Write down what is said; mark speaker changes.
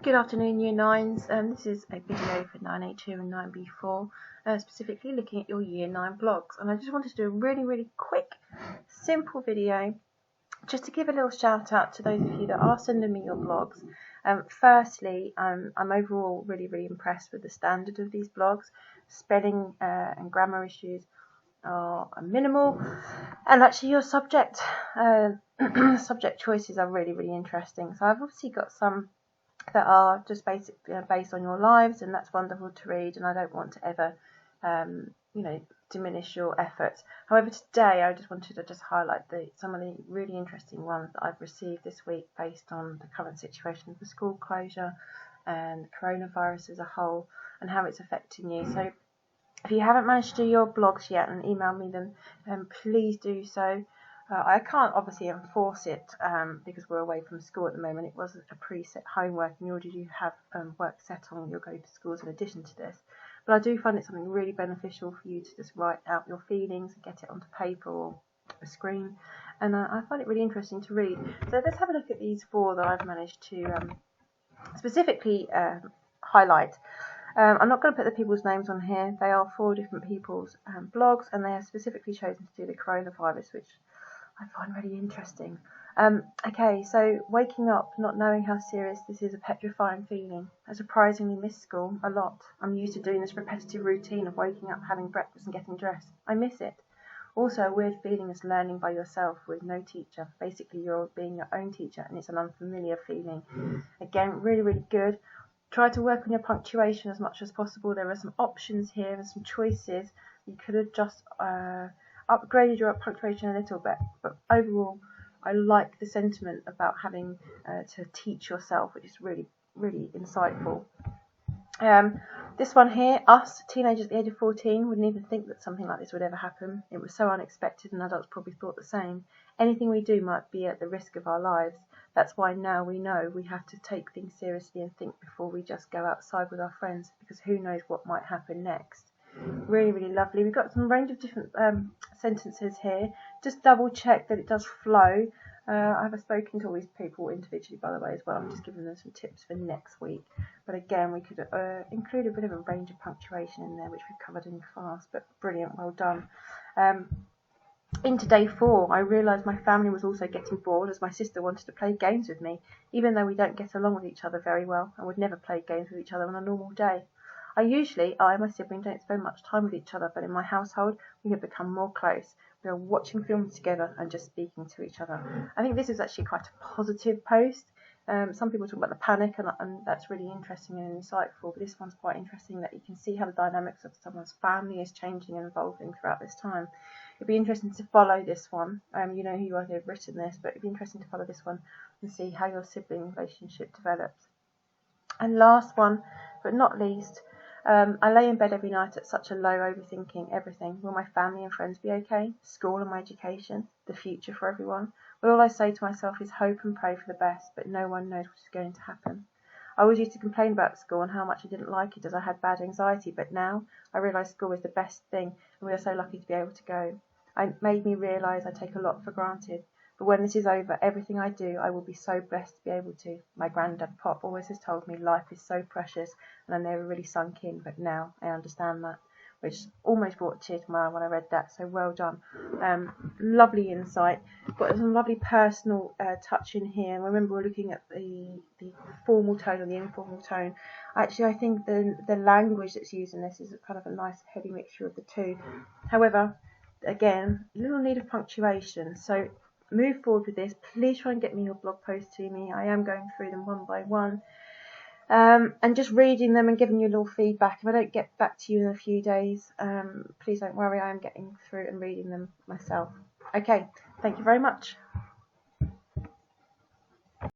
Speaker 1: Good afternoon, Year 9s. This is a video for 9A2 and 9B4, specifically looking at your Year 9 blogs. And I just wanted to do a really quick, simple video just to give a little shout out to those of you that are sending me your blogs. Firstly, I'm overall really impressed with the standard of these blogs. Spelling and grammar issues are minimal, and actually your subject subject choices are really interesting. So I've obviously got some that are just basically based on your lives, and that's wonderful to read, and I don't want to ever diminish your efforts. However, today I just wanted to highlight some of the really interesting ones that I've received this week based on the current situation of the school closure and coronavirus as a whole and how it's affecting you. So if you haven't managed to do your blogs yet and email me them, please do so. I can't obviously enforce it because we're away from school at the moment. It wasn't a preset homework, nor did you have work set on your go to schools in addition to this. But I do find it something really beneficial for you to just write out your feelings and get it onto paper or a screen. And I find it really interesting to read. So let's have a look at these 4 that I've managed to specifically highlight. I'm not going to put the people's names on here. They are 4 different people's blogs, and they have specifically chosen to do the coronavirus, which I find really interesting. Okay, so waking up, not knowing how serious this is, a petrifying feeling. I surprisingly miss school a lot. I'm used to doing this repetitive routine of waking up, having breakfast and getting dressed. I miss it. Also, a weird feeling is learning by yourself with no teacher. Basically, you're being your own teacher, and it's an unfamiliar feeling. Again, really good. Try to work on your punctuation as much as possible. There are some options here and some choices. You could have just upgraded your punctuation a little bit, but overall I like the sentiment about having to teach yourself, which is really insightful. This one here, us teenagers at the age of 14 wouldn't even think that something like this would ever happen. It was so unexpected, and adults probably thought the same. Anything we do might be at the risk of our lives. That's why now we know we have to take things seriously and think before we just go outside with our friends, because who knows what might happen next. Really lovely. We've got some range of different sentences here. Just double check that it does flow. I have spoken to all these people individually, by the way, as well. I'm just giving them some tips for next week. But again, we could include a bit of a range of punctuation in there, which we've covered in class, but brilliant, well done. Into day 4, I realised my family was also getting bored, as my sister wanted to play games with me, even though we don't get along with each other very well and would never play games with each other on a normal day. I and my sibling don't spend much time with each other, but in my household we have become more close. We are watching films together and just speaking to each other. I think this is actually quite a positive post. Some people talk about the panic, and that's really interesting and insightful, but this one's quite interesting, that you can see how the dynamics of someone's family is changing and evolving throughout this time. It'd be interesting to follow this one. You know who have written this, but it'd be interesting to follow this one and see how your sibling relationship develops. And last one, but not least, I lay in bed every night at such a low, overthinking everything. Will my family and friends be okay? School and my education? The future for everyone? Well, all I say to myself is hope and pray for the best, but no one knows what is going to happen. I always used to complain about school and how much I didn't like it, as I had bad anxiety, but now I realise school is the best thing, and we are so lucky to be able to go. It made me realise I take a lot for granted. But when this is over, everything I do, I will be so blessed to be able to. My granddad Pop always has told me life is so precious, and I never really sunk in, but now I understand that, which almost brought tears to my eye when I read that, so well done. Lovely insight. Got some lovely personal touch in here, and remember we're looking at the formal tone and the informal tone. Actually, I think the language that's used in this is kind of a nice heavy mixture of the two. However, again, little need of punctuation, so move forward with this. Please try and get me your blog posts to me. I am going through them one by one, and just reading them and giving you a little feedback. If I don't get back to you in a few days, please don't worry, I am getting through and reading them myself. Okay, thank you very much.